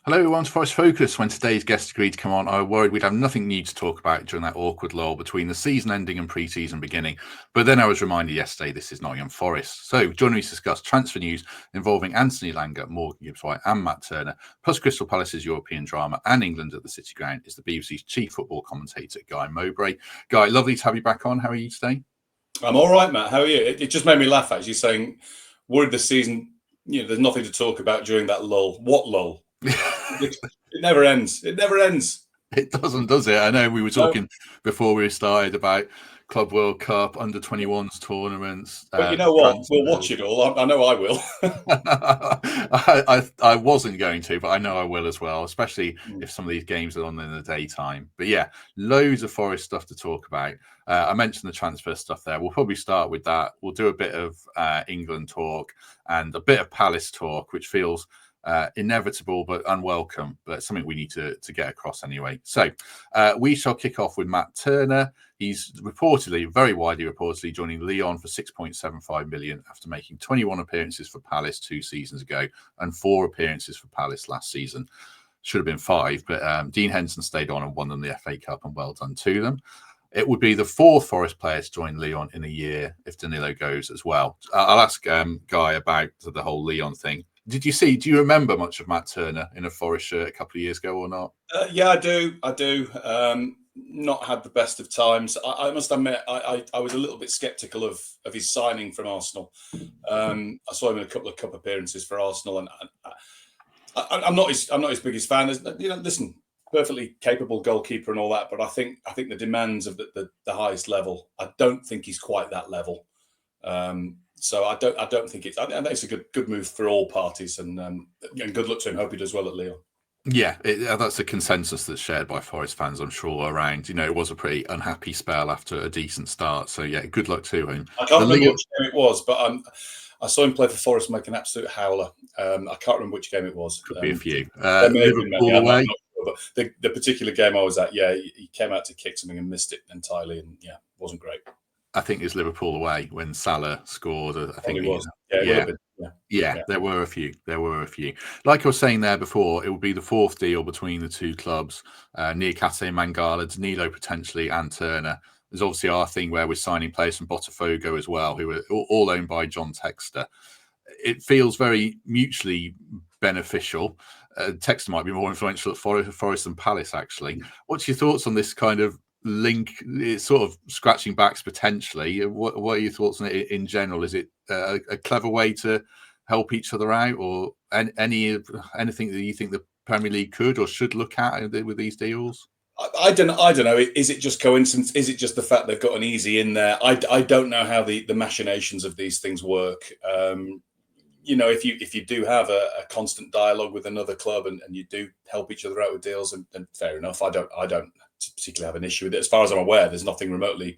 Hello, everyone to Forest Focus. When today's guest agreed to come on, I worried we'd have nothing new to talk about during that awkward lull between the season ending and pre-season beginning. But then I was reminded yesterday this is Nottingham Forest. So joining me to discuss transfer news involving Anthony Elanga, Morgan Gibbs-White and Matt Turner, plus Crystal Palace's European drama and England at the City Ground, is the BBC's chief football commentator, Guy Mowbray. Guy, lovely to have you back on. How are you today? I'm all right, Matt. How are you? It just made me laugh, actually, saying, worried the season, there's nothing to talk about during that lull. What lull? It never ends. It never ends. It doesn't, does it? I know we were talking before we started about Club World Cup, under 21s tournaments. But you know what? We'll watch it all. I know I will. I wasn't going to, but I know I will as well, especially if some of these games are on in the daytime. But yeah, loads of Forest stuff to talk about. I mentioned the transfer stuff there. We'll probably start with that. We'll do a bit of England talk and a bit of Palace talk, which feels inevitable but unwelcome, but something we need to get across anyway. So we shall kick off with Matt Turner. He's very widely reportedly joining Lyon for 6.75 million after making 21 appearances for Palace 2 seasons ago and 4 appearances for Palace last season. Should have been 5, but Dean Henderson stayed on and won them the FA Cup, and well done to them. It would be the 4th Forest player to join Lyon in a year if Danilo goes as well. I'll ask Guy about the whole Lyon thing. Do you remember much of Matt Turner in a Forest shirt a couple of years ago or not? Yeah, I do. Not had the best of times. I must admit, I was a little bit sceptical of his signing from Arsenal. I saw him in a couple of cup appearances for Arsenal, and I'm not his biggest fan. Listen, perfectly capable goalkeeper and all that, but I think the demands of the highest level, I don't think he's quite that level. So I don't think I think it's a good move for all parties, and good luck to him. Hope he does well at Lyon. Yeah, that's a consensus that's shared by Forest fans, I'm sure, around. It was a pretty unhappy spell after a decent start. So yeah, good luck to him. I can't remember which game it was, but I saw him play for Forest make an absolute howler. I can't remember which game it was. Could be a few. Liverpool away. But the particular game I was at, he came out to kick something and missed it entirely, and wasn't great. I think it's Liverpool away when Salah scored. I think it was. Yeah, there were a few. Like I was saying there before, it will be the 4th deal between the two clubs. Newcastle, Mangala, Danilo potentially, and Turner. There's obviously our thing where we're signing players from Botafogo as well, who are all owned by John Textor. It feels very mutually beneficial. Textor might be more influential at Forest than Palace, actually. What's your thoughts on this kind of link? It's sort of scratching backs potentially. What are your thoughts on it in general? Is it a clever way to help each other out, or anything that you think the Premier League could or should look at with these deals? I don't know. Is it just coincidence? Is it just the fact they've got an easy in there? I don't know how the machinations of these things work. If you do have a constant dialogue with another club and you do help each other out with deals, and fair enough. I don't particularly have an issue with it. As far as I'm aware, there's nothing remotely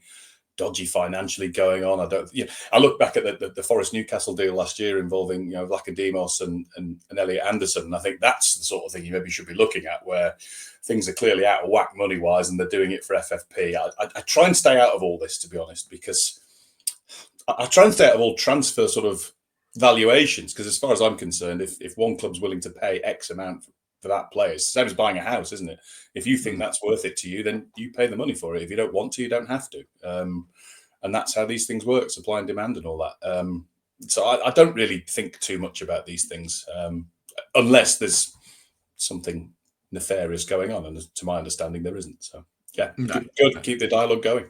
dodgy financially going on. I look back at the Forest Newcastle deal last year involving Lacademos and Elliot Anderson, and I think that's the sort of thing you maybe should be looking at, where things are clearly out of whack money wise and they're doing it for FFP. I try and stay out of all this, to be honest, because I try and stay out of all transfer sort of valuations, because as far as I'm concerned, if one club's willing to pay X amount for that player, it's the same as buying a house, isn't it? If you think that's worth it to you, then you pay the money for it. If you don't want to, you don't have to. And that's how these things work, supply and demand and all that. So I don't really think too much about these things, unless there's something nefarious going on. And to my understanding, there isn't. So yeah, good. Keep the dialogue going.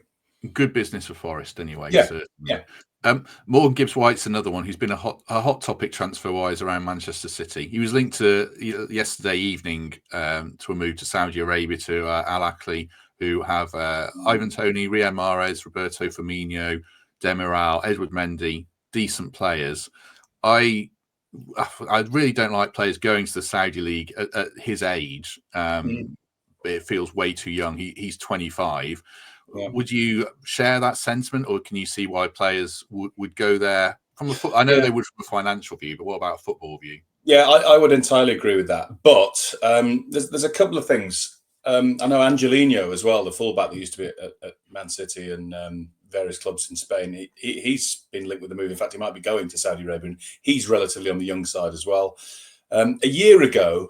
Good business for Forest anyway. Yeah, certainly. Yeah. Morgan Gibbs-White's another one who's been a hot topic transfer-wise around Manchester City. He was linked to yesterday evening to a move to Saudi Arabia to Al Ahly, who have Ivan Toney, Riyad Mahrez, Roberto Firmino, Demiral, Edward Mendy, decent players. I really don't like players going to the Saudi League at his age. It feels way too young. He's 25. Yeah. Would you share that sentiment, or can you see why players would go there from I know they would from a financial view, but what about a football view? Yeah, I would entirely agree with that. But there's a couple of things. I know Angelino as well, the fullback that used to be at Man City and various clubs in Spain. He's been linked with the move. In fact, he might be going to Saudi Arabia, and he's relatively on the young side as well. A year ago,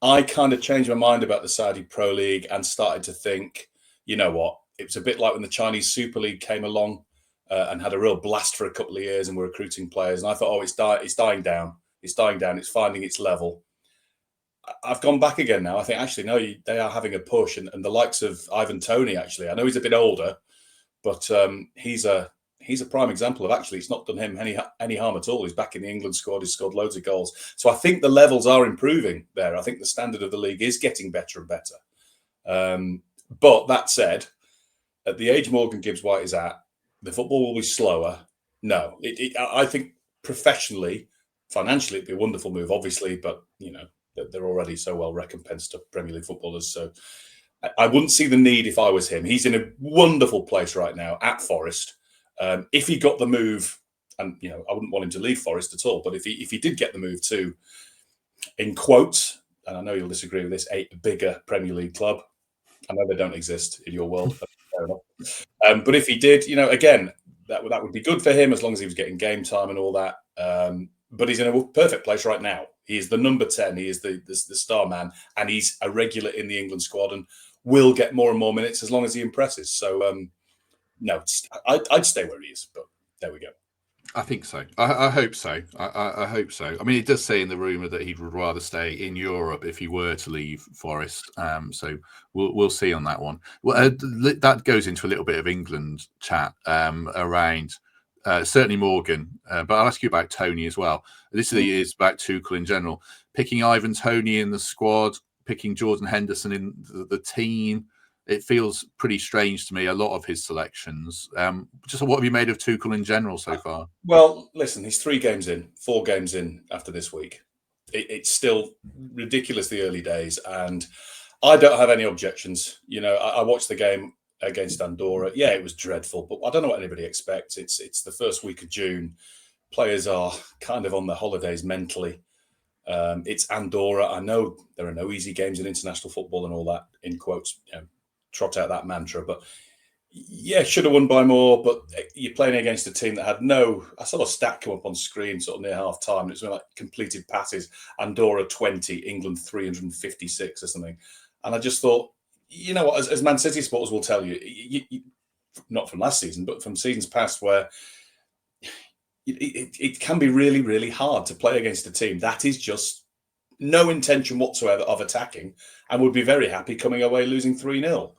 I kind of changed my mind about the Saudi Pro League and started to think, you know what? It was a bit like when the Chinese Super League came along and had a real blast for a couple of years and were recruiting players. And I thought, oh, it's dying down. It's dying down. It's finding its level. I've gone back again now. I think actually, no, they are having a push. And the likes of Ivan Toney, actually, I know he's a bit older, but he's a prime example of actually it's not done him any harm at all. He's back in the England squad. He's scored loads of goals. So I think the levels are improving there. I think the standard of the league is getting better and better. But that said, at the age Morgan Gibbs-White is at, the football will be slower. No, I think professionally, financially, it'd be a wonderful move, obviously, but you know they're already so well recompensed to Premier League footballers. So I wouldn't see the need if I was him. He's in a wonderful place right now at Forest. If he got the move, and you know, I wouldn't want him to leave Forest at all, but if he did get the move to, in quotes, and I know you'll disagree with this, a bigger Premier League club. I know they don't exist in your world, but fair enough. But if he did, you know, again, that would be good for him as long as he was getting game time and all that. But he's in a perfect place right now. He is the number 10. He is the star man, and he's a regular in the England squad and will get more and more minutes as long as he impresses. So, no, I'd stay where he is. But there we go. I think so. I hope so. I hope so. I mean, it does say in the rumour that he would rather stay in Europe if he were to leave Forest. So we'll see on that one. Well, that goes into a little bit of England chat around certainly Morgan, but I'll ask you about Toney as well. This is about Tuchel in general. Picking Ivan Toney in the squad, picking Jordan Henderson in the team. It feels pretty strange to me, a lot of his selections. Just what have you made of Tuchel in general so far? Well, listen, he's 4 games in after this week. It's still ridiculously early days, and I don't have any objections. You know, I watched the game against Andorra. Yeah, it was dreadful, but I don't know what anybody expects. It's the first week of June. Players are kind of on their holidays mentally. It's Andorra. I know there are no easy games in international football and all that, in quotes, you know, trot out that mantra, but yeah, should have won by more. But you're playing against a team that had I saw a stat come up on screen sort of near half time. It was like completed passes, Andorra 20, England 356 or something. And I just thought, you know what, as Man City supporters will tell you, not from last season, but from seasons past, where it can be really, really hard to play against a team that is just no intention whatsoever of attacking and would be very happy coming away losing 3-0.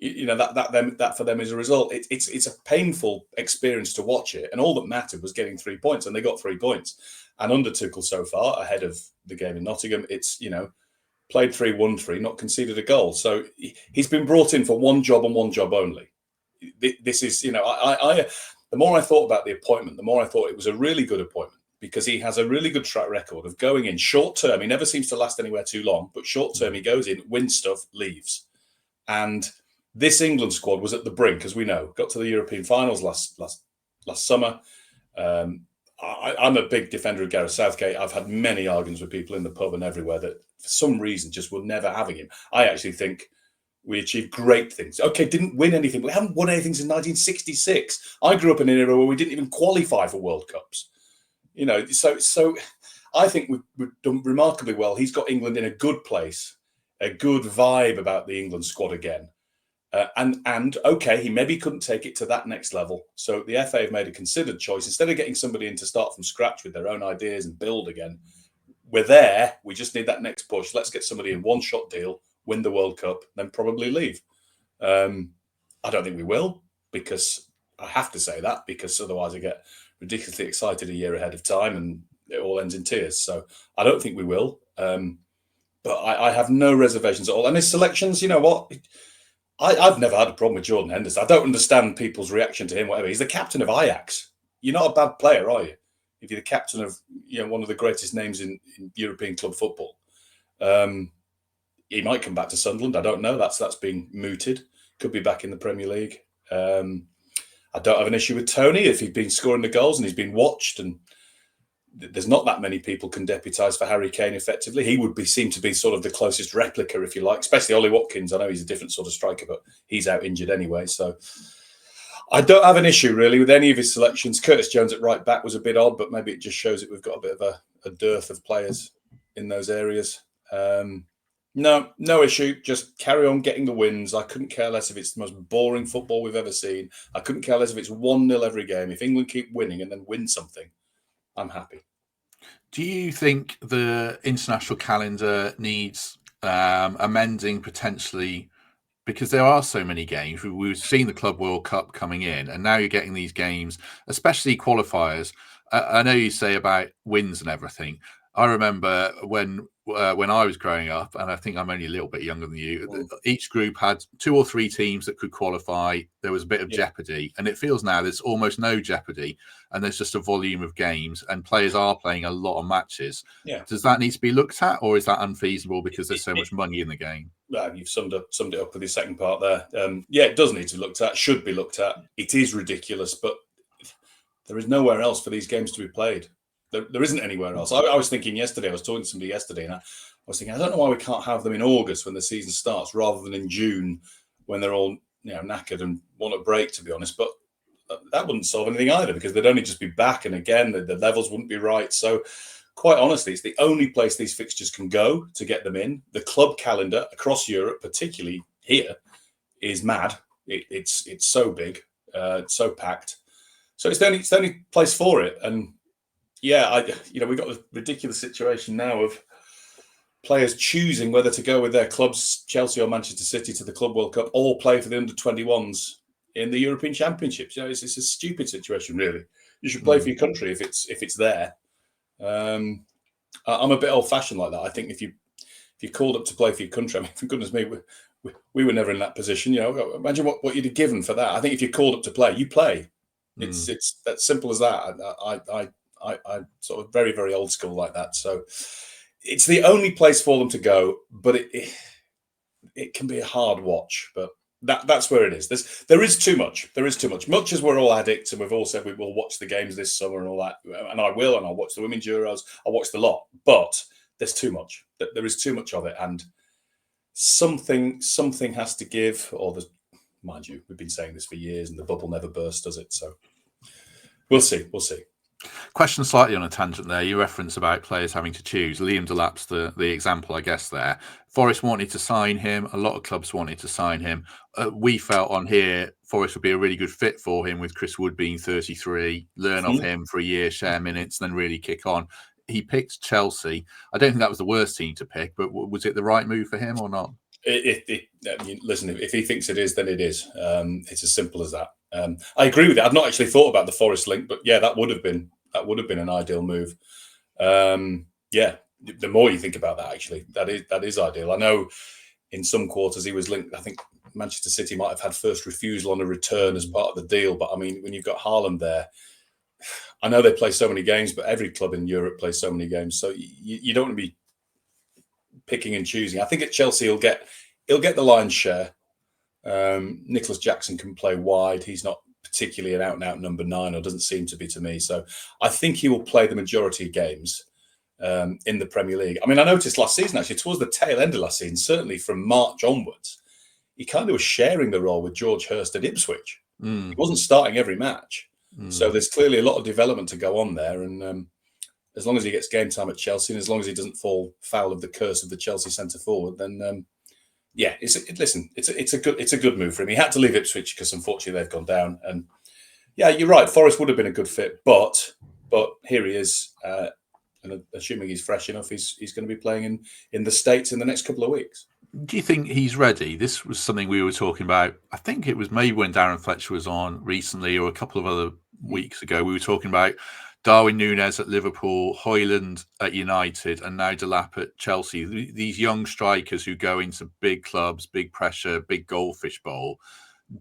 You know, that for them is a result. It's a painful experience to watch it, and all that mattered was getting 3 points, and they got 3 points. And under Tuchel so far, ahead of the game in Nottingham, it's, you know, played 3, won 3, not conceded a goal. So he's been brought in for one job and one job only. This is, you know, the more I thought about the appointment, the more I thought it was a really good appointment, because he has a really good track record of going in short term. He never seems to last anywhere too long, but short term he goes in, wins stuff, leaves. And this England squad was at the brink, as we know. Got to the European finals last summer. I'm a big defender of Gareth Southgate. I've had many arguments with people in the pub and everywhere that for some reason just were never having him. I actually think we achieved great things. Okay, didn't win anything. We haven't won anything since 1966. I grew up in an era where we didn't even qualify for World Cups. You know, so I think we've done remarkably well. He's got England in a good place, a good vibe about the England squad again. And okay, he maybe couldn't take it to that next level. So the FA have made a considered choice. Instead of getting somebody in to start from scratch with their own ideas and build again, we're there. We just need that next push. Let's get somebody in, one-shot deal, win the World Cup, then probably leave. I don't think we will, because I have to say that, because otherwise I get ridiculously excited a year ahead of time and it all ends in tears. So I don't think we will. But I have no reservations at all. And his selections, you know what? I've never had a problem with Jordan Henderson. I don't understand people's reaction to him, whatever. He's the captain of Ajax. You're not a bad player, are you? If you're the captain of, you know, one of the greatest names in European club football. He might come back to Sunderland. I don't know. That's been mooted. Could be back in the Premier League. I don't have an issue with Toney if he's been scoring the goals and he's been watched, and there's not that many people can deputise for Harry Kane effectively. He would seem to be sort of the closest replica, if you like, especially Ollie Watkins. I know he's a different sort of striker, but he's out injured anyway. So I don't have an issue really with any of his selections. Curtis Jones at right back was a bit odd, but maybe it just shows that we've got a bit of a dearth of players in those areas. No issue. Just carry on getting the wins. I couldn't care less if it's the most boring football we've ever seen. I couldn't care less if it's 1-0 every game. If England keep winning and then win something, I'm happy. Do you think the international calendar needs amending potentially? Because there are so many games. We've seen the Club World Cup coming in, and now you're getting these games, especially qualifiers. I know you say about wins and everything. I remember when I was growing up, and I think I'm only a little bit younger than you, each group had 2 or 3 teams that could qualify. There was a bit of jeopardy, and it feels now there's almost no jeopardy, and there's just a volume of games, and players are playing a lot of matches. Yeah. Does that need to be looked at, or is that unfeasible because there's so much money in the game? You've summed it up with your second part there. Yeah, it does need to be looked at, should be looked at. It is ridiculous, but there is nowhere else for these games to be played. There isn't anywhere else. I was thinking yesterday, I was talking to somebody yesterday, and I was thinking, I don't know why we can't have them in August when the season starts rather than in June when they're all knackered and want a break, to be honest. But that wouldn't solve anything either, because they'd only just be back. And again, the levels wouldn't be right. So quite honestly, it's the only place these fixtures can go to get them in. The club calendar across Europe, particularly here, is mad. It's so big, it's so packed. So it's the only place for it. And yeah, we've got a ridiculous situation now of players choosing whether to go with their clubs, Chelsea or Manchester City, to the Club World Cup, or play for the under-21s in the European Championships. It's a stupid situation, really. You should play for your country if it's there. I'm a bit old-fashioned like that. I think if you're called up to play for your country, I mean, for goodness me, we were never in that position. Imagine what you'd have given for that. I think if you're called up to play, you play. It's that simple as that. I'm sort of very, very old school like that. So it's the only place for them to go, but it can be a hard watch. But that's where it is. There is too much. There is too much. Much as we're all addicts and we've all said we will watch the games this summer and all that, and I will, and I'll watch the Women's Euros. I'll watch the lot. But there's too much. There is too much of it, and something has to give. Or mind you, we've been saying this for years, and the bubble never bursts, does it? So we'll see. We'll see. Question slightly on a tangent there. You reference about players having to choose. Liam Delap's the example, I guess, there. Forest wanted to sign him. A lot of clubs wanted to sign him. We felt on here Forest would be a really good fit for him, with Chris Wood being 33, learn off him for a year, share minutes, then really kick on. He picked Chelsea. I don't think that was the worst team to pick, but was it the right move for him or not? Listen, if he thinks it is, then it is. It's as simple as that. I agree with it. I've not actually thought about the Forest link, but yeah, that would have been an ideal move. Yeah, the more you think about that, actually, that is ideal. I know in some quarters he was linked. I think Manchester City might have had first refusal on a return as part of the deal. But I mean, when you've got Haaland there, I know they play so many games, but every club in Europe plays so many games. So you don't want to be picking and choosing. I think at Chelsea he'll get the lion's share. Nicholas Jackson can play wide. He's not particularly an out-and-out number 9, or doesn't seem to be to me. So I think he will play the majority of games in the Premier League. I mean, I noticed last season, actually, towards the tail end of last season, certainly from March onwards, he kind of was sharing the role with George Hurst at Ipswich. He wasn't starting every match. So there's clearly a lot of development to go on there. And as long as he gets game time at Chelsea, and as long as he doesn't fall foul of the curse of the Chelsea centre-forward, then... yeah, it's a good move for him. He had to leave Ipswich because unfortunately they've gone down. And yeah, you're right. Forest would have been a good fit, but here he is. And assuming he's fresh enough, he's going to be playing in the States in the next couple of weeks. Do you think he's ready? This was something we were talking about. I think it was maybe when Darren Fletcher was on recently, or a couple of other weeks ago. We were talking about Darwin Núñez at Liverpool, Højlund at United, and now Delap at Chelsea. These young strikers who go into big clubs, big pressure, big goldfish bowl.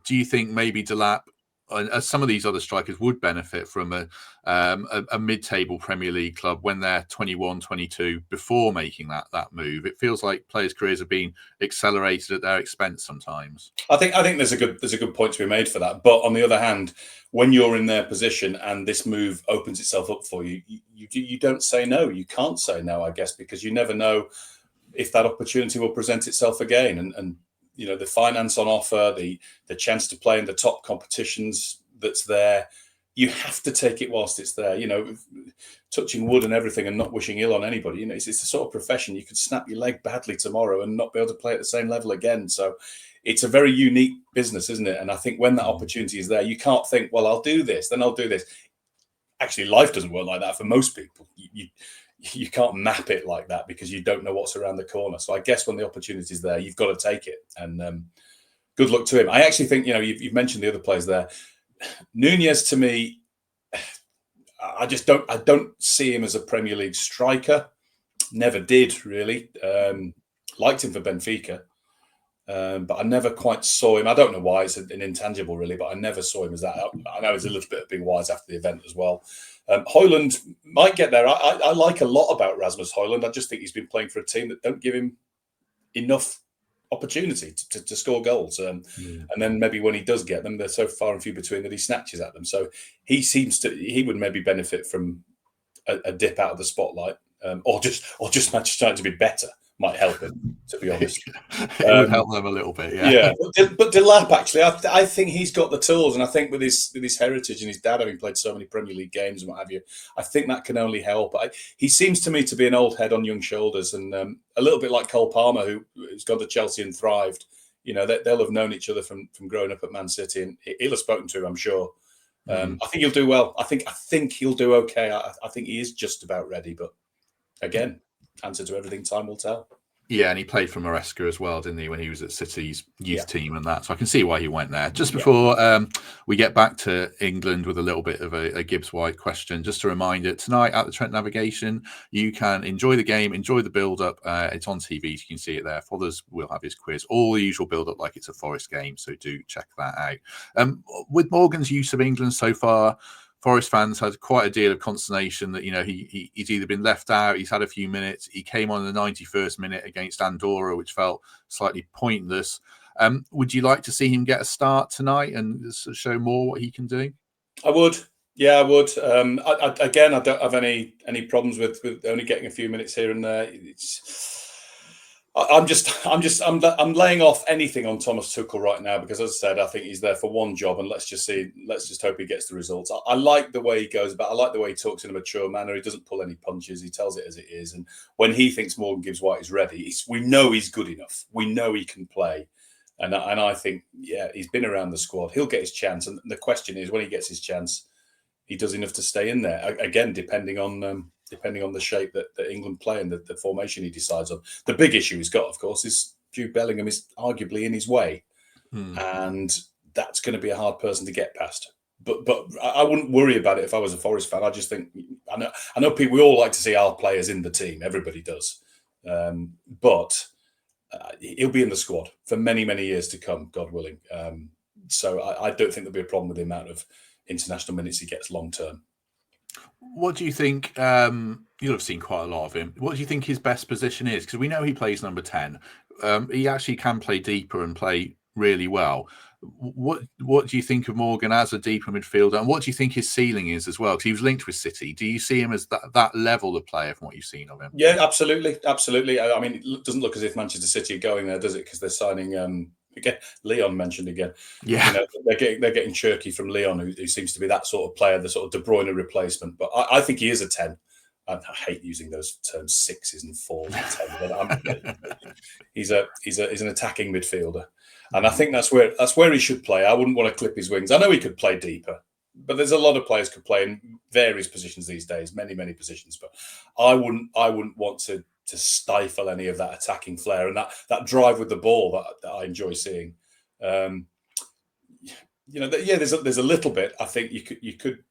Do you think maybe Delap, as some of these other strikers, would benefit from a mid-table Premier League club when they're 21, 22 before making that move? It feels like players' careers have been accelerated at their expense sometimes. I think there's a good point to be made for that. But on the other hand, when you're in their position and this move opens itself up for you, you don't say no. You can't say no, I guess, because you never know if that opportunity will present itself again. And the finance on offer, the chance to play in the top competitions that's there. you have to take it whilst it's there. Touching wood and everything, and not wishing ill on anybody. It's a sort of profession. You could snap your leg badly tomorrow and not be able to play at the same level again. So it's a very unique business, isn't it? And I think when that opportunity is there, you can't think, well, I'll do this, then I'll do this. Actually, life doesn't work like that for most people. You can't map it like that because you don't know what's around the corner. So I guess when the opportunity is there, you've got to take it. And good luck to him. I actually think, you've mentioned the other players there. Nunez, to me, I don't see him as a Premier League striker. Never did, really. Liked him for Benfica. But I never quite saw him. I don't know why. It's an intangible, really, but I never saw him as that. I know he's a little bit of being wise after the event as well. Højlund might get there. I like a lot about Rasmus Højlund. I just think he's been playing for a team that don't give him enough opportunity to score goals. And then maybe when he does get them, they're so far and few between that he snatches at them. So he would maybe benefit from a dip out of the spotlight, or just Manchester United to be better. Might help him, to be honest. It would help them a little bit, yeah. Yeah, but Delap, actually, I think he's got the tools, and I think with his heritage and his dad having played so many Premier League games and what have you, I think that can only help. He seems to me to be an old head on young shoulders, and a little bit like Cole Palmer, who's gone to Chelsea and thrived. They'll have known each other from growing up at Man City, and he'll have spoken to him, I'm sure. I think he'll do well. I think he'll do okay. I think he is just about ready, but again, answer to everything, time will tell. Yeah, and he played for Maresca as well, didn't he, when he was at City's youth team and that. So I can see why he went there. Just before we get back to England with a little bit of a Gibbs-White question, just a reminder, tonight at the Trent Navigation, you can enjoy the game, enjoy the build-up. It's on TV, so you can see it there. Fothers will have his quiz. All the usual build-up like it's a Forest game, so do check that out. With Morgan's use of England so far, Forest fans had quite a deal of consternation that, he's either been left out, he's had a few minutes. He came on in the 91st minute against Andorra, which felt slightly pointless. Would you like to see him get a start tonight and show more what he can do? I would. Yeah, I would. I don't have any problems with only getting a few minutes here and there. I'm laying off anything on Thomas Tuchel right now because, as I said, I think he's there for one job, and let's just hope he gets the results. I like the way he goes about. I like the way he talks in a mature manner. He doesn't pull any punches. He tells it as it is. And when he thinks Morgan Gibbs-White is ready, we know he's good enough. We know he can play. And I think, he's been around the squad. He'll get his chance. And the question is, when he gets his chance, he does enough to stay in there. Again, depending on the shape that England play and the formation he decides on. The big issue he's got, of course, is Jude Bellingham is arguably in his way. And that's going to be a hard person to get past. But I wouldn't worry about it if I was a Forest fan. I just think, I know people, we all like to see our players in the team. Everybody does. But he'll be in the squad for many, many years to come, God willing. So I don't think there'll be a problem with the amount of international minutes he gets long term. What do you think? You'll have seen quite a lot of him. What do you think his best position is? Because we know he plays number 10. He actually can play deeper and play really well. What do you think of Morgan as a deeper midfielder? And what do you think his ceiling is as well? Because he was linked with City. Do you see him as that level of player from what you've seen of him? Yeah, absolutely. I mean, it doesn't look as if Manchester City are going there, does it? Because they're signing... Again, Lyon mentioned again. Yeah, they're getting Cherky from Lyon, who seems to be that sort of player, the sort of De Bruyne replacement. But I think he is a 10. I hate using those terms, 6s and 4s and 10. But he's an attacking midfielder, and I think that's where he should play. I wouldn't want to clip his wings. I know he could play deeper, but there's a lot of players could play in various positions these days, many positions. But I wouldn't want to stifle any of that attacking flair and that drive with the ball that I enjoy seeing. There's a little bit. I think you could.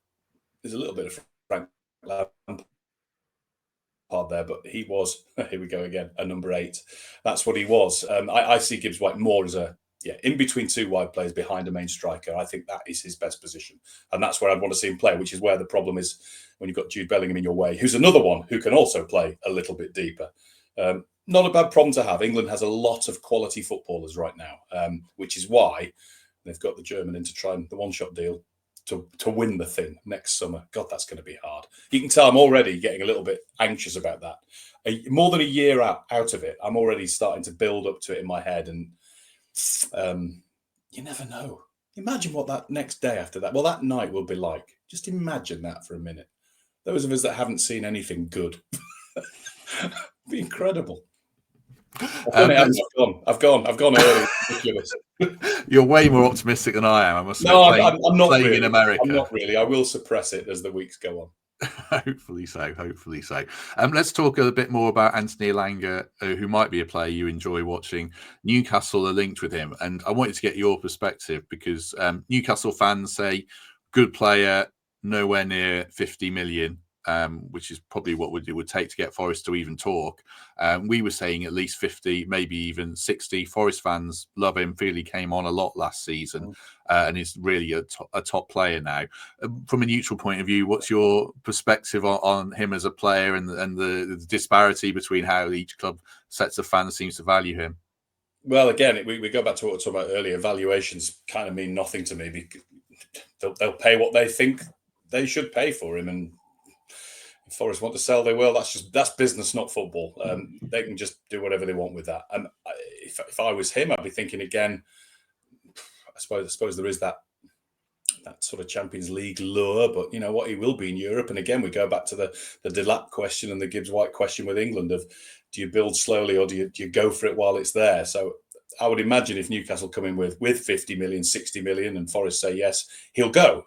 There's a little bit of Frank Lampard there, but he was, here we go again, a number 8. That's what he was. I see Gibbs-White more as in between two wide players behind a main striker. I think that is his best position, and that's where I'd want to see him play, which is where the problem is when you've got Jude Bellingham in your way, who's another one who can also play a little bit deeper. Not a bad problem to have. England has a lot of quality footballers right now, which is why they've got the German in to try the one-shot deal to win the thing next summer. God, that's going to be hard. You can tell I'm already getting a little bit anxious about that. More than a year out of it, I'm already starting to build up to it in my head, and you never know. Imagine what that next day after that, that night will be like. Just imagine that for a minute. Those of us that haven't seen anything good. Be incredible. I've gone early. Ridiculous. You're way more optimistic than I am. I must No, say, I'm not playing really. in America. I'm not really. I will suppress it as the weeks go on. Hopefully so. Let's talk a bit more about Anthony Elanga, who might be a player you enjoy watching. Newcastle are linked with him, and I wanted to get your perspective because Newcastle fans say good player, nowhere near 50 million, which is probably what it would take to get Forest to even talk. We were saying at least 50, maybe even 60. Forest fans love him, feel he came on a lot last season and is really a top player now. From a neutral point of view, what's your perspective on him as a player and the disparity between how each club sets of fans seems to value him? Well, again, we go back to what we were talking about earlier. Valuations kind of mean nothing to me because they'll pay what they think they should pay for him, and if Forest want to sell, they will. That's business, not football. They can just do whatever they want with that. And if I was him, I'd be thinking again. I suppose there is that sort of Champions League lure, but you know what, he will be in Europe. And again, we go back to the Delap question and the Gibbs-White question with England of do you build slowly or do you go for it while it's there? So I would imagine if Newcastle come in with 50 million, 60 million, and Forest say yes, he'll go.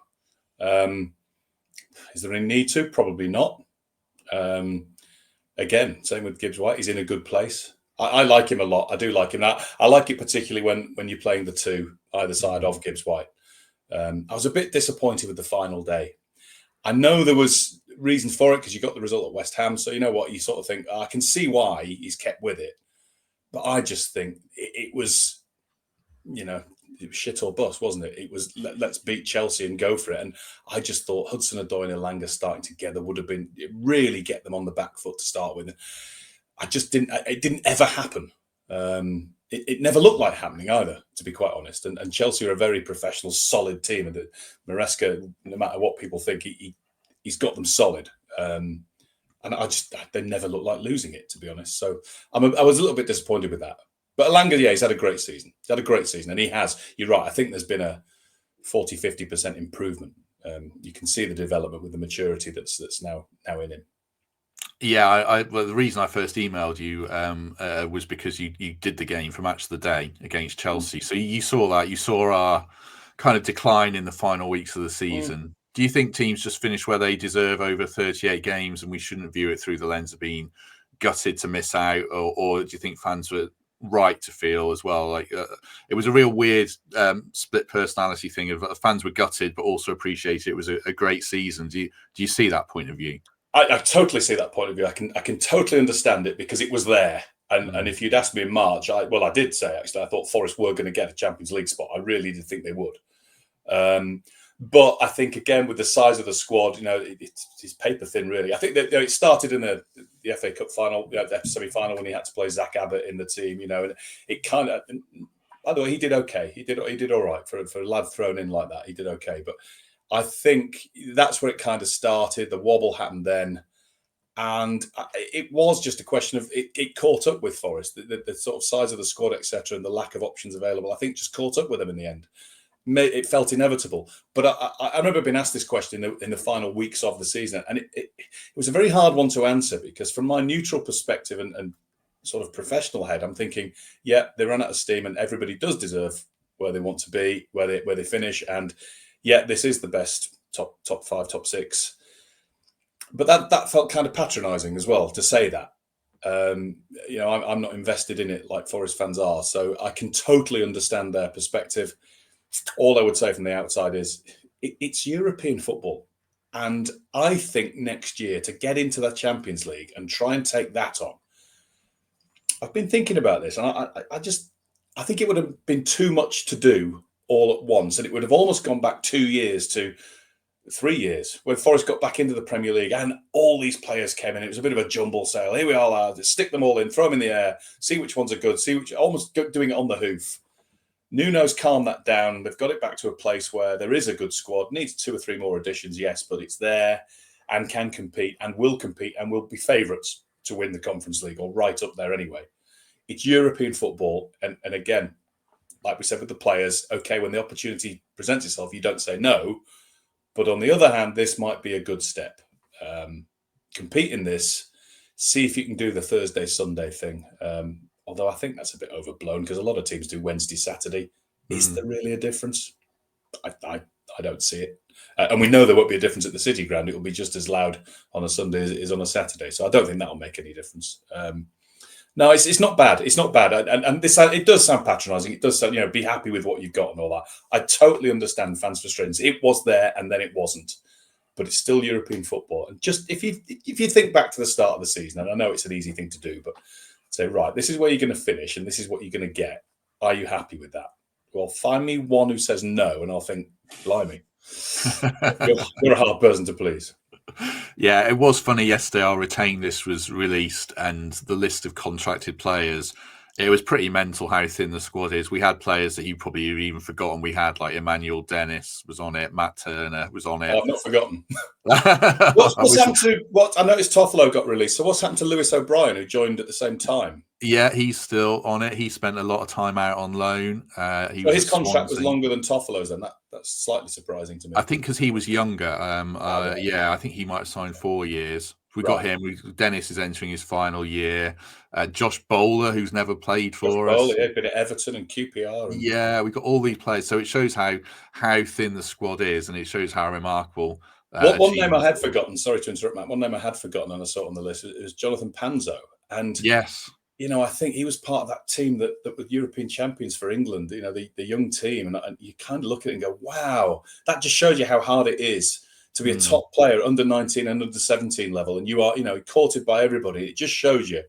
Is there any need to? Probably not. Again, same with Gibbs-White. He's in a good place. I like him a lot. I do like him. I like it particularly when you're playing the two either side of Gibbs-White. I was a bit disappointed with the final day. I know there was reasons for it because you got the result at West Ham. So you know what? You sort of think, I can see why he's kept with it. But I just think it was, it was shit or bust, wasn't it? It was let's beat Chelsea and go for it. And I just thought Hudson-Odoi and Elanga starting together would have been really get them on the back foot to start with. I just didn't. It didn't ever happen. It never looked like happening either, to be quite honest. And Chelsea are a very professional, solid team. And Maresca, no matter what people think, he's got them solid. And they never looked like losing it, to be honest. So I was a little bit disappointed with that. But Elanga, he's had a great season. And he has. You're right. I think there's been a 40-50% improvement. You can see the development with the maturity that's now in him. Yeah, well, the reason I first emailed you was because you did the game for Match of the Day against Chelsea. So you saw that. You saw our kind of decline in the final weeks of the season. Do you think teams just finish where they deserve over 38 games and we shouldn't view it through the lens of being gutted to miss out? Or do you think fans were right to feel as well? Like it was a real weird split personality thing of fans were gutted but also appreciated it was a great season. Do you see that point of view? I totally see that point of view. I can totally understand it because it was there. And if you'd asked me in March, I did say, actually, I thought Forest were going to get a Champions League spot. I really did think they would. But I think, again, with the size of the squad, it's paper thin, really. I think that it started in the FA Cup final, the semi-final when he had to play Zach Abbott in the team, and it kind of... By the way, he did okay. He did all right for a lad thrown in like that. He did okay. But I think that's where it kind of started. The wobble happened then. And it was just a question of it caught up with Forest. The sort of size of the squad, etc., and the lack of options available, I think just caught up with them in the end. It felt inevitable. But I remember being asked this question in the final weeks of the season. And it was a very hard one to answer because from my neutral perspective and sort of professional head, I'm thinking, yeah, they run out of steam and everybody does deserve where they want to be, where they finish. And yeah, this is the best top 5, top 6. But that felt kind of patronising as well to say that. I'm not invested in it like Forest fans are, so I can totally understand their perspective. All I would say from the outside is it's European football. And I think next year to get into the Champions League and try and take that on, I've been thinking about this and I think it would have been too much to do all at once. And it would have almost gone back 2 years to 3 years when Forest got back into the Premier League and all these players came in. It was a bit of a jumble sale. Here we all are. Stick them all in, throw them in the air, see which ones are good, almost doing it on the hoof. Nuno's calmed that down. They've got it back to a place where there is a good squad. Needs 2 or 3 more additions, yes, but it's there and can compete and will be favourites to win the Conference League or right up there anyway. It's European football. And again, like we said with the players, okay, when the opportunity presents itself, you don't say no. But on the other hand, this might be a good step. Compete in this, see if you can do the Thursday, Sunday thing. Although I think that's a bit overblown because a lot of teams do Wednesday, Saturday. Is there really a difference? I don't see it. And we know there won't be a difference at the City Ground. It will be just as loud on a Sunday as it is on a Saturday. So I don't think that will make any difference. No, it's not bad. It's not bad. And this, it does sound patronising. It does sound, be happy with what you've got and all that. I totally understand fans' frustrations. It was there and then it wasn't. But it's still European football. And just if you think back to the start of the season, and I know it's an easy thing to do, but say, right, this is where you're going to finish and this is what you're going to get. Are you happy with that? Well, find me one who says no, and I'll think, blimey, you're a hard person to please. Yeah, it was funny yesterday. Our retained list was released, and the list of contracted players. It was pretty mental how thin the squad is. We had players that you probably even forgotten. We had like Emmanuel Dennis was on it, Matt Turner was on it. I've not forgotten. What's happened to what? I noticed Toffolo got released. So what's happened to Lewis O'Brien, who joined at the same time? Yeah, he's still on it. He spent a lot of time out on loan. His contract was longer than Toffolo's, and that's slightly surprising to me. I think because he was younger. Yeah, I think he might have signed 4 years. We got him. Dennis is entering his final year. Josh Bowler, who's never played for us. Bowler, been at Everton and QPR. Yeah, we've got all these players. So it shows how thin the squad is, and it shows how remarkable. One name I had forgotten. Sorry to interrupt, Matt. One name I had forgotten, and I saw it on the list. It was Jonathan Panzo. And yes, I think he was part of that team that were European champions for England. The young team, and you kind of look at it and go, "Wow, that just shows you how hard it is to be a top player under 19 and under 17 level, and you are, courted by everybody." It just shows you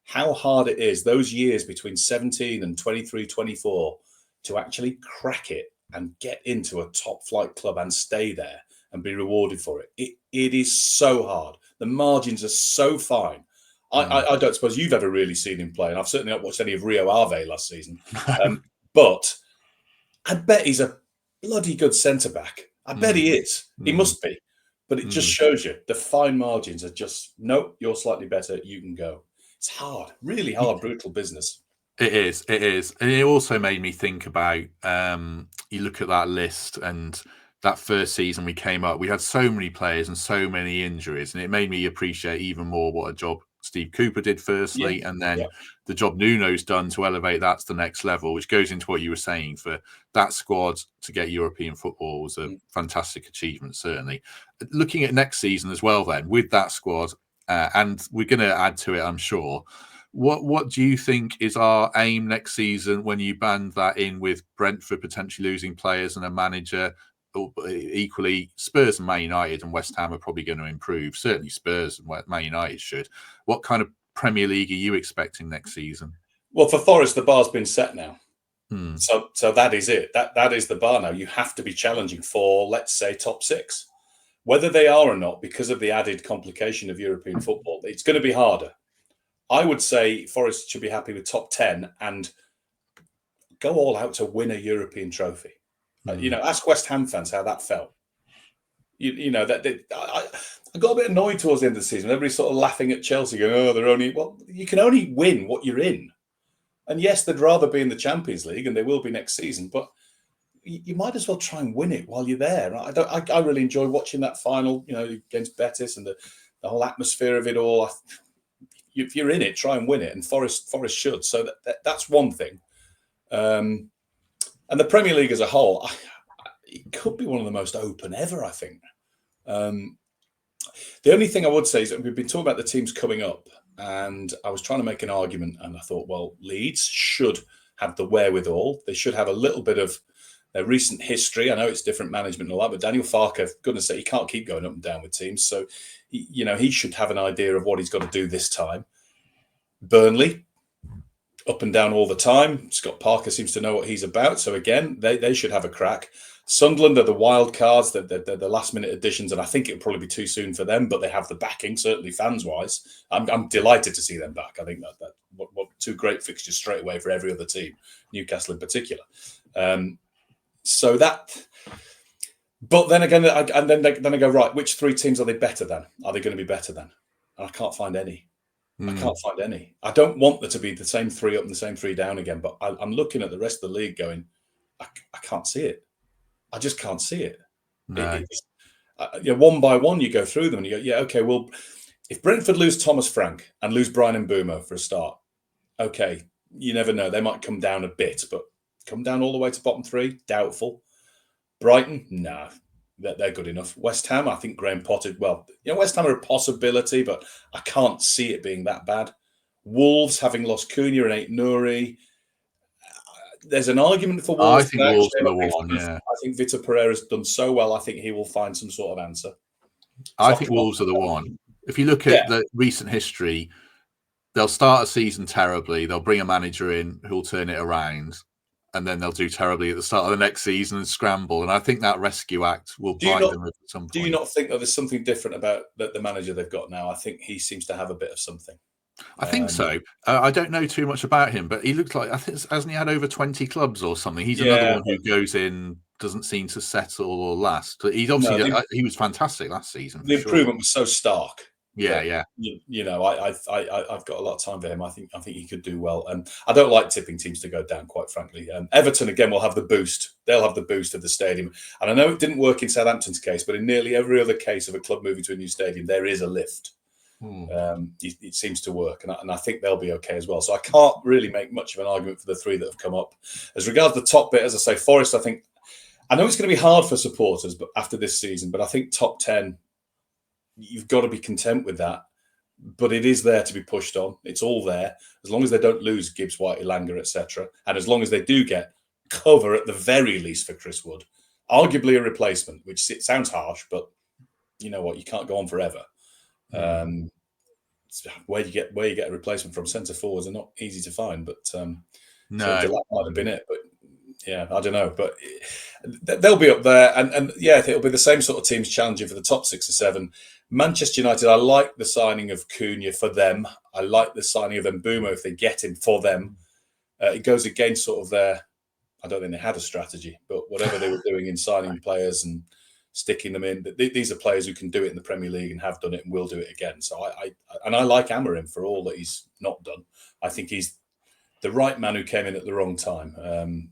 how hard it is those years between 17 and 23, 24 to actually crack it and get into a top flight club and stay there and be rewarded for it. It is so hard. The margins are so fine. I don't suppose you've ever really seen him play, and I've certainly not watched any of Rio Ave last season. But I bet he's a bloody good centre-back. I bet he is. He must be. But it just shows you the fine margins are just, nope, you're slightly better, you can go. It's hard, really hard, brutal business. It is. And it also made me think about, you look at that list and that first season we came up, we had so many players and so many injuries, and it made me appreciate even more what a job Steve Cooper did firstly, and then the job Nuno's done to elevate that to the next level, which goes into what you were saying. For that squad to get European football was a fantastic achievement, certainly. Looking at next season as well then, with that squad, and we're going to add to it, I'm sure. What do you think is our aim next season when you band that in with Brentford potentially losing players and a manager? Equally, Spurs and Man United and West Ham are probably going to improve. Certainly Spurs and Man United should. What kind of Premier League are you expecting next season? Well, for Forest, the bar's been set now. So that is it. That is the bar now. You have to be challenging for, let's say, top 6. Whether they are or not, because of the added complication of European football, it's going to be harder. I would say Forest should be happy with top 10 and go all out to win a European trophy. Ask West Ham fans how that felt. I got a bit annoyed towards the end of the season. Everybody's sort of laughing at Chelsea, going, you can only win what you're in. And yes, they'd rather be in the Champions League, and they will be next season, but you might as well try and win it while you're there. I really enjoy watching that final, against Betis and the whole atmosphere of it all. If you're in it, try and win it, and Forest should. So that's one thing. And the Premier League as a whole, it could be one of the most open ever, I think. The only thing I would say is that we've been talking about the teams coming up, and I was trying to make an argument, and I thought, well, Leeds should have the wherewithal. They should have a little bit of their recent history. I know it's different management and all that, but Daniel Farke, for goodness sake, he can't keep going up and down with teams. So, he should have an idea of what he's got to do this time. Burnley, up and down all the time. Scott Parker seems to know what he's about. So again, they should have a crack. Sunderland are the wild cards, they're the last minute additions, and I think it'll probably be too soon for them, but they have the backing, certainly fans wise. I'm delighted to see them back. I think that what 2 great fixtures straight away for every other team, Newcastle in particular. But then again, then I go, right, which 3 teams are they better than? Are they going to be better than? And I can't find any. I can't find any. I don't want there to be the same 3 up and the same 3 down again, but I'm looking at the rest of the league going, I can't see it. I just can't see it. No. one by one, you go through them and you go, yeah, okay, well, if Brentford lose Thomas Frank and lose Brian Mbeumo for a start, okay, you never know. They might come down a bit, but come down all the way to bottom three, doubtful. Brighton, nah, they're good enough. West Ham, I think Graham Potter, West Ham are a possibility, but I can't see it being that bad. Wolves, having lost Cunha and Ait-Nouri, there's an argument for Wolves. I think Wolves are the one, yeah. I think Vitor Pereira's done so well, I think he will find some sort of answer. I think Wolves are the one. If you look at the recent history, they'll start a season terribly. They'll bring a manager in who'll turn it around, and then they'll do terribly at the start of the next season and scramble. And I think that rescue act will bite them at some point. Do you not think that there's something different about the manager they've got now? I think he seems to have a bit of something. I think so. I don't know too much about him, but he looks like, hasn't he had over 20 clubs or something? He's another one who goes in, doesn't seem to settle or last. But he's obviously he was fantastic last season. The improvement was so stark. Yeah. I've got a lot of time for him. I think he could do well. And I don't like tipping teams to go down, quite frankly. Everton again will have the boost. They'll have the boost of the stadium. And I know it didn't work in Southampton's case, but in nearly every other case of a club moving to a new stadium, there is a lift. It seems to work, and I think they'll be okay as well. So I can't really make much of an argument for the three that have come up. As regards the top bit, as I say, Forest, I know it's going to be hard for supporters, but after this season, but I think top 10, you've got to be content with that. But it is there to be pushed on. It's all there as long as they don't lose Gibbs-White, Elanga, etc., and as long as they do get cover at the very least for Chris Wood, arguably a replacement. Which sounds harsh, but you know what? You can't go on forever. Where you get a replacement from, centre forwards are not easy to find, but no, so Delap might have been it, but yeah, I don't know, but they'll be up there, and yeah, it'll be the same sort of teams challenging for the top 6 or 7. Manchester United, I like the signing of Cunha for them. I like the signing of Mbeumo if they get him for them. It goes against sort of their, I don't think they had a strategy, but whatever they were doing in signing players and sticking them in. These are players who can do it in the Premier League and have done it and will do it again. So I like Amorim for all that he's not done. I think he's the right man who came in at the wrong time.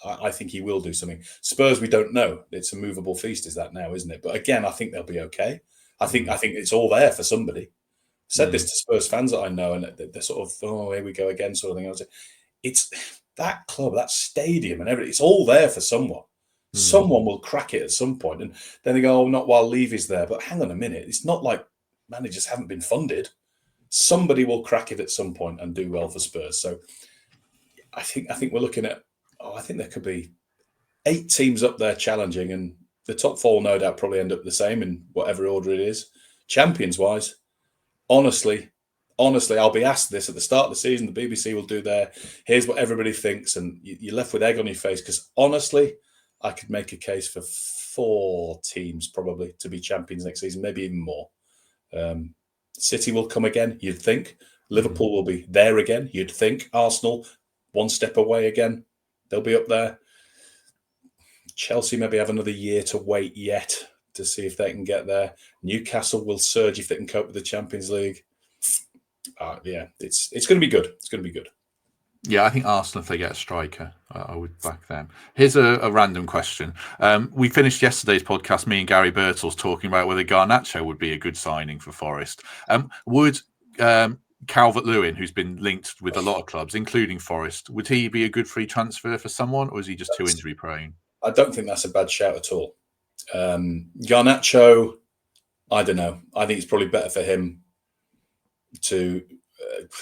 I think he will do something. Spurs, we don't know. It's a movable feast, is that now, isn't it? But again, I think they'll be okay. I think it's all there for somebody. I said this to Spurs fans that I know, and they're sort of, oh, here we go again, sort of thing. I was like, it's that club, that stadium, and everything. It's all there for someone. Someone will crack it at some point, and then they go, "Oh, not while Levy's there." But hang on a minute, it's not like managers haven't been funded. Somebody will crack it at some point and do well for Spurs. So I think we're looking at. I think there could be 8 teams up there challenging, and the top 4 no doubt probably end up the same in whatever order it is. Champions wise, honestly, I'll be asked this at the start of the season. The BBC will do their. Here's what everybody thinks, and you're left with egg on your face because honestly. I could make a case for 4 teams probably to be champions next season, maybe even more. City will come again, you'd think. Liverpool will be there again, you'd think. Arsenal, one step away again. They'll be up there. Chelsea maybe have another year to wait yet to see if they can get there. Newcastle will surge if they can cope with the Champions League. Yeah, it's going to be good. It's going to be good. Yeah, I think Arsenal, if they get a striker, I would back them. Here's a random question. We finished yesterday's podcast, me and Gary Birtles, talking about whether Garnacho would be a good signing for Forest. Would Calvert-Lewin, who's been linked with a lot of clubs, including Forest, would he be a good free transfer for someone, or is he just too injury prone? I don't think that's a bad shout at all. Garnacho, I don't know. I think it's probably better for him to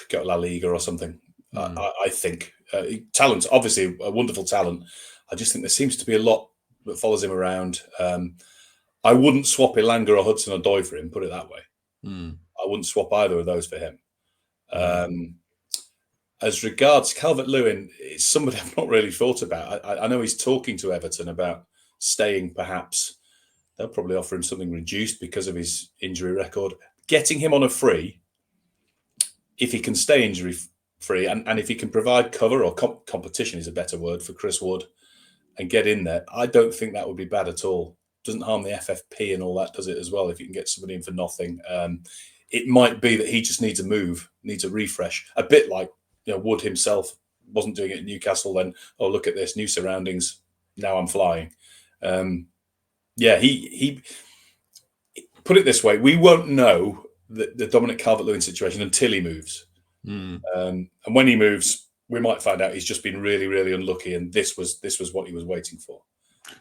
go to La Liga or something. I think talent, obviously a wonderful talent. I just think there seems to be a lot that follows him around. I wouldn't swap Elanga or Hudson-Odoi for him, put it that way. I wouldn't swap either of those for him. As regards Calvert-Lewin, it's somebody I've not really thought about. I know he's talking to Everton about staying perhaps. They'll probably offer him something reduced because of his injury record. Getting him on a free, if he can stay injury-free and if he can provide cover or competition is a better word for Chris Wood and get in there, I don't think that would be bad at all. Doesn't harm the FFP and all that, does it, as well, if you can get somebody in for nothing. It might be that he just needs a move, needs a refresh. A bit like Wood himself wasn't doing it at Newcastle then. Oh, look at this, new surroundings. Now I'm flying. He put it this way: we won't know the Dominic Calvert-Lewin situation until he moves. And when he moves, we might find out he's just been really, really unlucky, and this was what he was waiting for.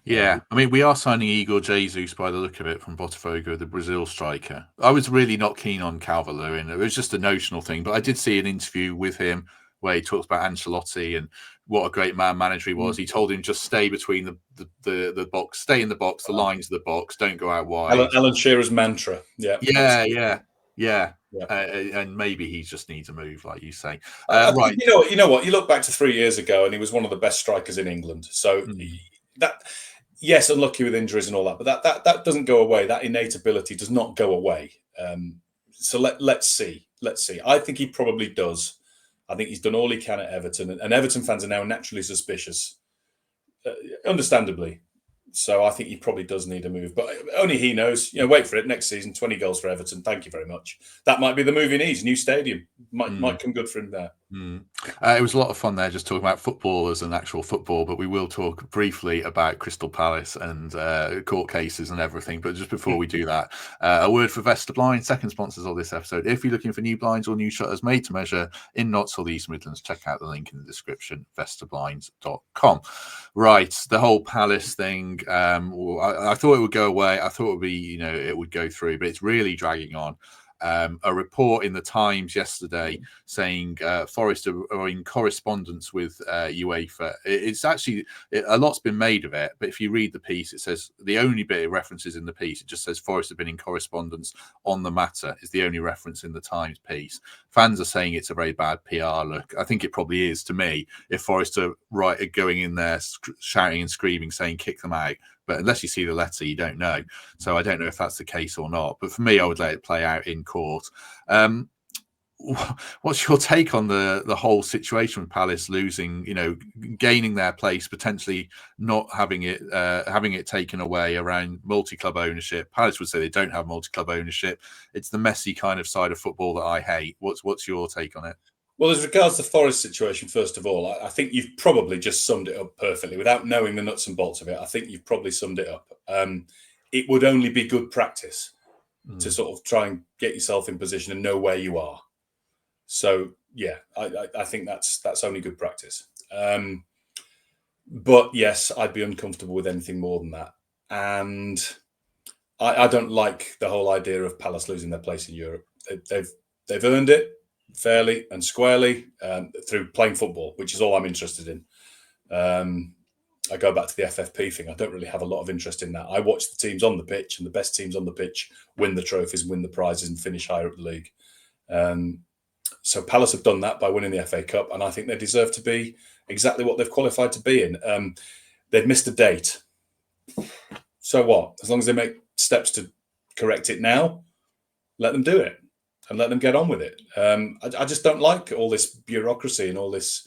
Yeah, I mean, we are signing Igor Jesus by the look of it from Botafogo, the Brazil striker. I was really not keen on Calvert-Lewin. It was just a notional thing, but I did see an interview with him where he talks about Ancelotti and what a great manager he was. He told him just stay between the box, stay in the box, the lines of the box, don't go out wide. Alan Shearer's mantra. Yeah. And maybe he just needs a move, like you say. Right. You know what? You look back to 3 years ago, and he was one of the best strikers in England. So that, yes, unlucky with injuries and all that, but that doesn't go away. That innate ability does not go away. So let's see. I think he probably does. I think he's done all he can at Everton, and Everton fans are now naturally suspicious, understandably. So I think he probably does need a move, but only he knows. Wait for it. Next season, 20 goals for Everton. Thank you very much. That might be the move he needs. New stadium might come good for him there. It was a lot of fun there, just talking about footballers and actual football. But we will talk briefly about Crystal Palace and court cases and everything. But just before we do that, a word for Vesta Blinds, second sponsors of this episode. If you're looking for new blinds or new shutters made to measure in Notts or the East Midlands, check out the link in the description, vestablinds.com. Right, the whole Palace thing. I thought it would go away. I thought it would be, it would go through, but it's really dragging on. A report in the Times yesterday saying Forest are in correspondence with UEFA. It's actually, a lot's been made of it, but if you read the piece, it says the only bit it references in the piece, it just says Forest have been in correspondence on the matter, is the only reference in the Times piece. Fans are saying it's a very bad PR look. I think it probably is to me, if Forest are going in there shouting and screaming, saying kick them out. But unless you see the letter, you don't know. So I don't know if that's the case or not. But for me, I would let it play out in court. What's your take on the whole situation with Palace losing, gaining their place, potentially not having it taken away around multi-club ownership? Palace would say they don't have multi-club ownership. It's the messy kind of side of football that I hate. What's your take on it? Well, as regards the Forest situation, first of all, I think you've probably just summed it up perfectly. Without knowing the nuts and bolts of it, I think you've probably summed it up. It would only be good practice to sort of try and get yourself in position and know where you are. So, yeah, I think that's only good practice. But, yes, I'd be uncomfortable with anything more than that. And I don't like the whole idea of Palace losing their place in Europe. They've earned it fairly and squarely through playing football, which is all I'm interested in. I go back to the FFP thing. I don't really have a lot of interest in that. I watch the teams on the pitch, and the best teams on the pitch win the trophies, win the prizes, and finish higher up the league. So Palace have done that by winning the FA Cup, and I think they deserve to be exactly what they've qualified to be in. They've missed a date. So what? As long as they make steps to correct it now, let them do it. And let them get on with it. I just don't like all this bureaucracy and all this.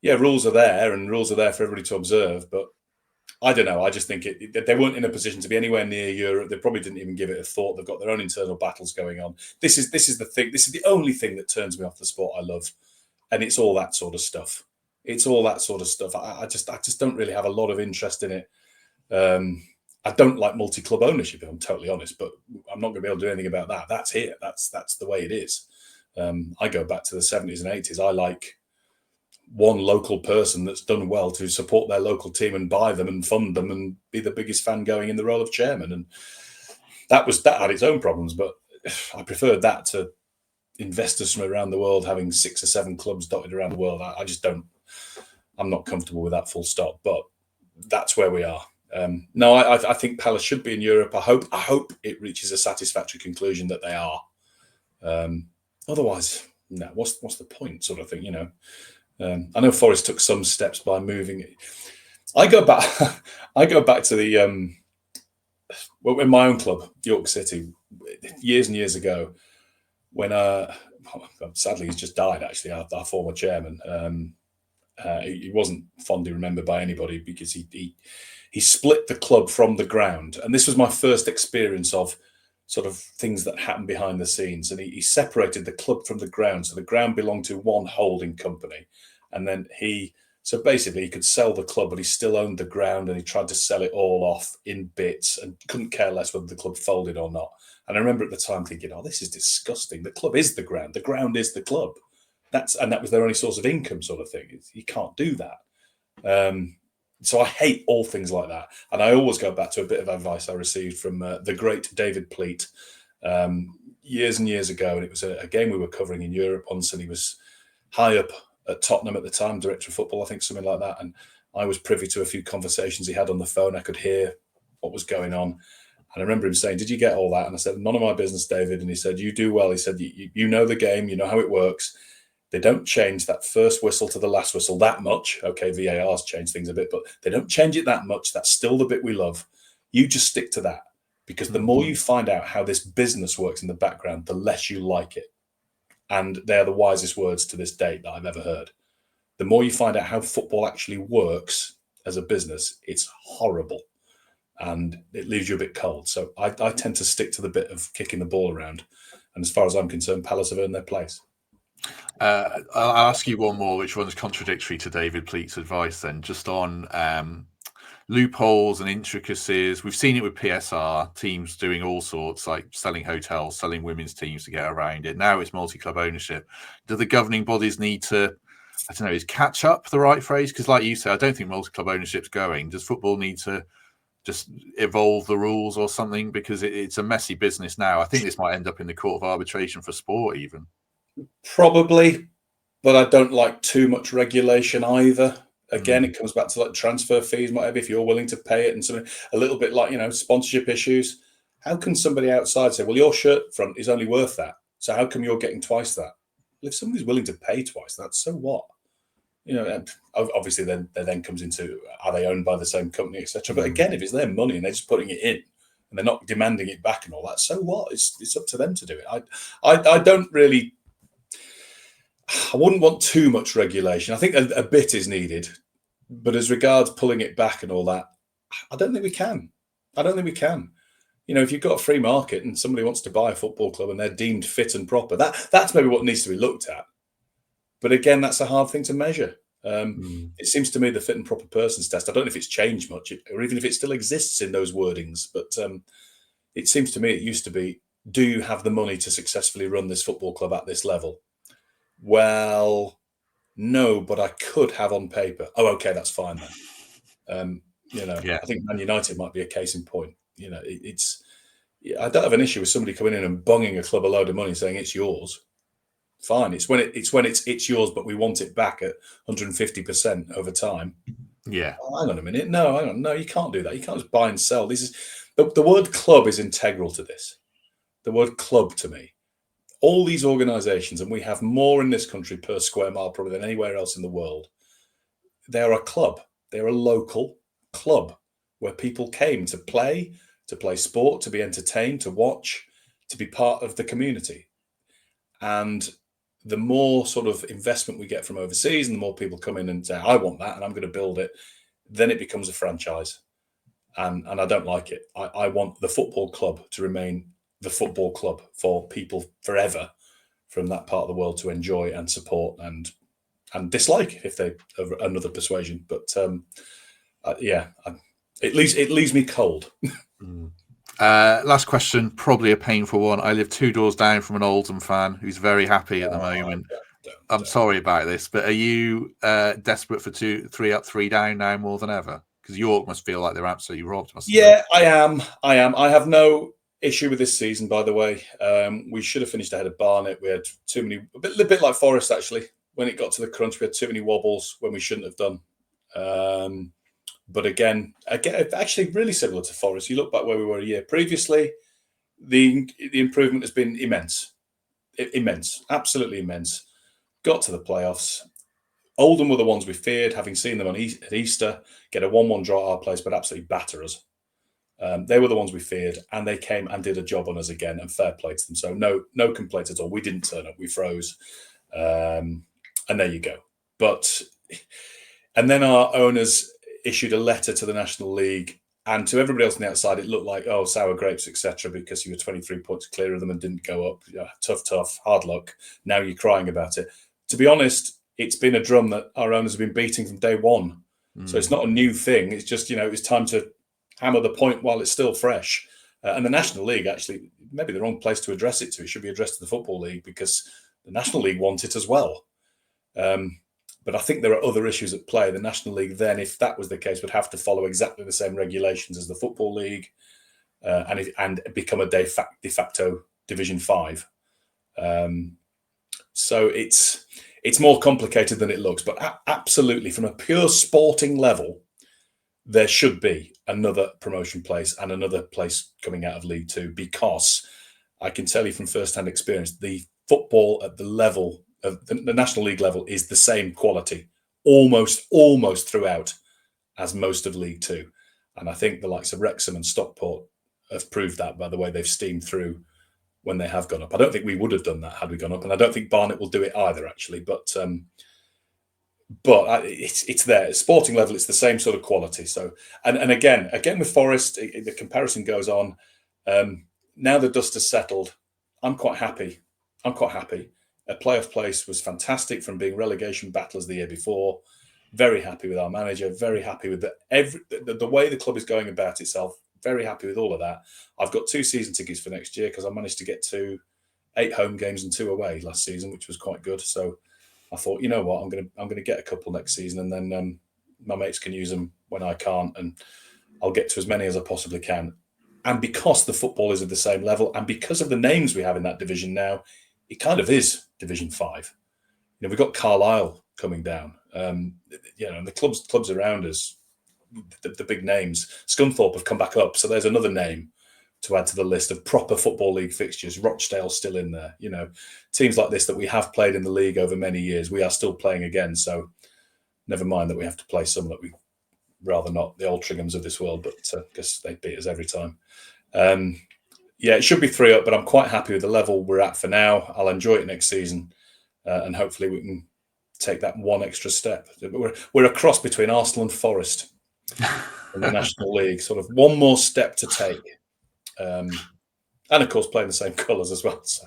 Yeah, rules are there, and rules are there for everybody to observe. But I don't know. I just think they weren't in a position to be anywhere near Europe. They probably didn't even give it a thought. They've got their own internal battles going on. This is the thing. This is the only thing that turns me off the sport I love, and it's all that sort of stuff. I just don't really have a lot of interest in it. I don't like multi-club ownership, if I'm totally honest, but I'm not going to be able to do anything about that. That's here. That's the way it is. I go back to the 70s and 80s. I like one local person that's done well to support their local team and buy them and fund them and be the biggest fan going in the role of chairman. And that had its own problems, but I preferred that to investors from around the world having 6 or 7 clubs dotted around the world. I'm not comfortable with that, full stop, but that's where we are. No, I think Palace should be in Europe. I hope it reaches a satisfactory conclusion that they are. Otherwise, no. What's the point, sort of thing? I know Forest took some steps by moving it. I go back to the in my own club, York City, years and years ago, when sadly he's just died. Actually, our former chairman. He wasn't fondly remembered by anybody because he split the club from the ground. And this was my first experience of sort of things that happen behind the scenes. And he separated the club from the ground. So the ground belonged to one holding company. And then so basically he could sell the club, but he still owned the ground, and he tried to sell it all off in bits and couldn't care less whether the club folded or not. And I remember at the time thinking, oh, this is disgusting. The club is the ground. The ground is the club. That was their only source of income, sort of thing. You can't do that. So I hate all things like that. And I always go back to a bit of advice I received from the great David Pleat years and years ago. And it was a game we were covering in Europe once, and he was high up at Tottenham at the time, director of football, I think, something like that. And I was privy to a few conversations he had on the phone. I could hear what was going on. And I remember him saying, did you get all that? And I said, none of my business, David. And he said, you do well. He said, you know the game, you know how it works. They don't change that first whistle to the last whistle that much. Okay, VAR's changed things a bit, but they don't change it that much. That's still the bit we love. You just stick to that, because the more you find out how this business works in the background, the less you like it. And they're the wisest words to this date that I've ever heard. The more you find out how football actually works as a business, it's horrible. And it leaves you a bit cold. So I tend to stick to the bit of kicking the ball around. And as far as I'm concerned, Palace have earned their place. I'll ask you one more, which one's contradictory to David Pleat's advice then, just on loopholes and intricacies. We've seen it with PSR, teams doing all sorts, like selling hotels, selling women's teams to get around it. Now it's multi-club ownership. Do the governing bodies need to, I don't know, is catch up the right phrase? Because like you said, I don't think multi-club ownership's going. Does football need to just evolve the rules or something? Because it's a messy business now. I think this might end up in the court of arbitration for sport even. Probably, but I don't like too much regulation either. Again, it comes back to like transfer fees, whatever, if you're willing to pay it, and something a little bit like, sponsorship issues. How can somebody outside say, well, your shirt front is only worth that, so how come you're getting twice that? Well, if somebody's willing to pay twice that, so what? Obviously then comes into, are they owned by the same company, etc. But again, if it's their money and they're just putting it in and they're not demanding it back and all that, so what? It's up to them to do it. I don't really, I wouldn't want too much regulation. I think a bit is needed, but as regards pulling it back and all that, I don't think we can. If you've got a free market and somebody wants to buy a football club and they're deemed fit and proper, that's maybe what needs to be looked at. But again, that's a hard thing to measure. It seems to me the fit and proper persons test, I don't know if it's changed much or even if it still exists in those wordings, but it seems to me it used to be, do you have the money to successfully run this football club at this level? Well, no, but I could have on paper. Oh, okay, that's fine then. I think Man United might be a case in point. I don't have an issue with somebody coming in and bunging a club a load of money saying it's yours. Fine. It's when it's yours, but we want it back at 150% over time. Yeah. Oh, hang on a minute. No, hang on. No, you can't do that. You can't just buy and sell. This is the word club is integral to this. The word club to me. All these organisations, and we have more in this country per square mile probably than anywhere else in the world. They're a club. They're a local club where people came to play sport, to be entertained, to watch, to be part of the community. And the more sort of investment we get from overseas and the more people come in and say, I want that and I'm going to build it, then it becomes a franchise. And I don't like it. I want the football club to remain the football club for people forever from that part of the world to enjoy and support and dislike if they have another persuasion. But it leaves me cold. Last question, probably a painful one. I live 2 doors down from an Oldham fan who's very happy at the moment. I'm sorry about this, but are you desperate for 3 up, 3 down now more than ever? Because York must feel like they're absolutely robbed. I am. I have no issue with this season, by the way. We should have finished ahead of Barnet. We had too many, a bit like Forest, actually. When it got to the crunch, we had too many wobbles when we shouldn't have done. But again, actually really similar to Forest. You look back where we were a year previously, the improvement has been immense, absolutely immense. Got to the playoffs. Oldham were the ones we feared, having seen them at Easter, get a 1-1 draw at our place, but absolutely batter us. They were the ones we feared, and they came and did a job on us again, and fair play to them. So no complaints at all. We didn't turn up, we froze. And there you go. And then our owners issued a letter to the National League, and to everybody else on the outside, it looked like, oh, sour grapes, etc., because you were 23 points clear of them and didn't go up. Tough, hard luck. Now you're crying about it. To be honest, it's been a drum that our owners have been beating from day one. So it's not a new thing. It's just, it's time to hammer the point while it's still fresh. And the National League, actually, maybe the wrong place to address it to. It should be addressed to the Football League because the National League want it as well. But I think there are other issues at play. The National League then, if that was the case, would have to follow exactly the same regulations as the Football League and become a de facto Division 5. So it's more complicated than it looks. But absolutely, from a pure sporting level, there should be another promotion place and another place coming out of League Two, because I can tell you from first-hand experience, the football at the level of the National League level is the same quality almost throughout as most of League Two. And I think the likes of Wrexham and Stockport have proved that by the way they've steamed through when they have gone up. I don't think we would have done that had we gone up, and I don't think Barnet will do it either, actually. But it's there. At sporting level, it's the same sort of quality. So, and again with Forest, the comparison goes on. Now the dust has settled, I'm quite happy. A playoff place was fantastic from being relegation battlers the year before. Very happy with our manager. Very happy with the way the club is going about itself. Very happy with all of that. I've got 2 season tickets for next year because I managed to get to 8 home games and 2 away last season, which was quite good. So I thought, you know what, I'm going to get a couple next season, and then my mates can use them when I can't, and I'll get to as many as I possibly can. And because the football is at the same level, and because of the names we have in that division now, it kind of is Division 5. You know, we've got Carlisle coming down. And the clubs around us, the big names. Scunthorpe have come back up, so there's another name to add to the list of proper Football League fixtures. Rochdale's still in there. You know, teams like this that we have played in the league over many years, we are still playing again. So never mind that we have to play some that we rather not, the Altrinchams of this world, but I guess they beat us every time. It should be 3 up, but I'm quite happy with the level we're at for now. I'll enjoy it next season, and hopefully we can take that one extra step. We're a cross between Arsenal and Forest in the National League, sort of one more step to take. And of course, playing the same colours as well. So.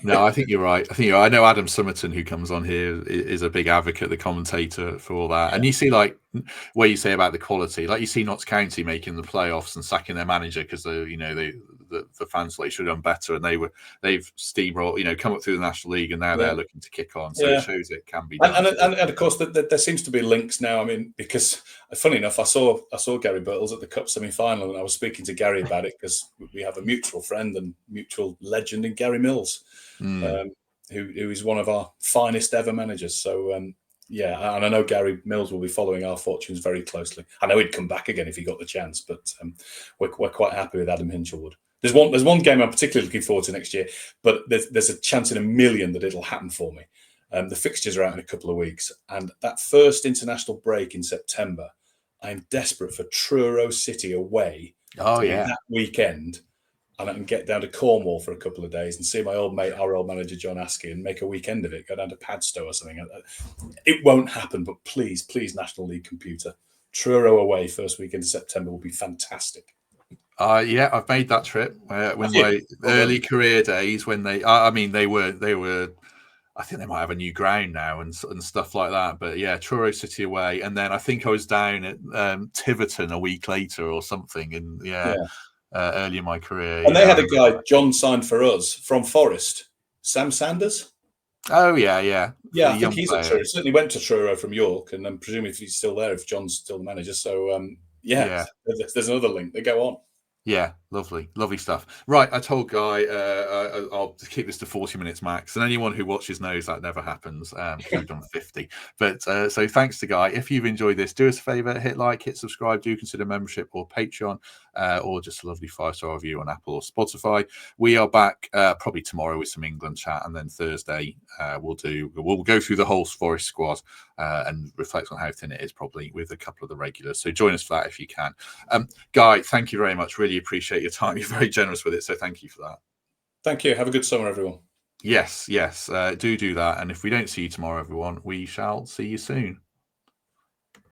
No, I think you're right. I know Adam Summerton, who comes on here, is a big advocate, the commentator for all that. Yeah. And you see, like, where you say about the quality, like you see Notts County making the playoffs and sacking their manager because the fans like should have done better, and they've steamrolled, come up through the National League, and now they're looking to kick on. So it shows it can be done. And of course, there seems to be links now. I mean, because funny enough, I saw Gary Birtles at the Cup semi-final, and I was speaking to Gary about it because we have a mutual friend and mutual legend in Gary Mills, who is one of our finest ever managers. So and I know Gary Mills will be following our fortunes very closely. I know he'd come back again if he got the chance, but we're quite happy with Adam Hinchelwood. There's one game I'm particularly looking forward to next year, but there's a chance in a million that it'll happen for me. The fixtures are out in a couple of weeks, and that first international break in September, I'm desperate for Truro City away that weekend, and I can get down to Cornwall for a couple of days and see my old mate, our old manager John Askey, and make a weekend of it. Go down to Padstow or something. It won't happen, but please, National League computer, Truro away first weekend of September will be fantastic. I've made that trip when my early career days, when they were. I think they might have a new ground now and stuff like that. But Truro City away, and then I think I was down at Tiverton a week later or something. And early in my career, and they had a guy John signed for us from Forest, Sam Sanders. Oh yeah. I think he's at Truro. He certainly went to Truro from York, and I'm presuming if he's still there, if John's still the manager. So there's another link. They go on. Yeah, lovely stuff. Right, I told Guy I'll keep this to 40 minutes max, and anyone who watches knows that never happens. We've done 50. But so thanks to Guy. If you've enjoyed this, do us a favour, hit like, hit subscribe, do consider membership or Patreon, or just a lovely 5-star review on Apple or Spotify. We are back probably tomorrow with some England chat, and then Thursday we'll go through the whole Forest squad and reflect on how thin it is, probably with a couple of the regulars. So join us for that if you can. Guy, thank you very much. Really appreciate your time. You're very generous with it, so thank you for that. Thank you. Have a good summer, everyone. Yes. Do that. And if we don't see you tomorrow, everyone, we shall see you soon.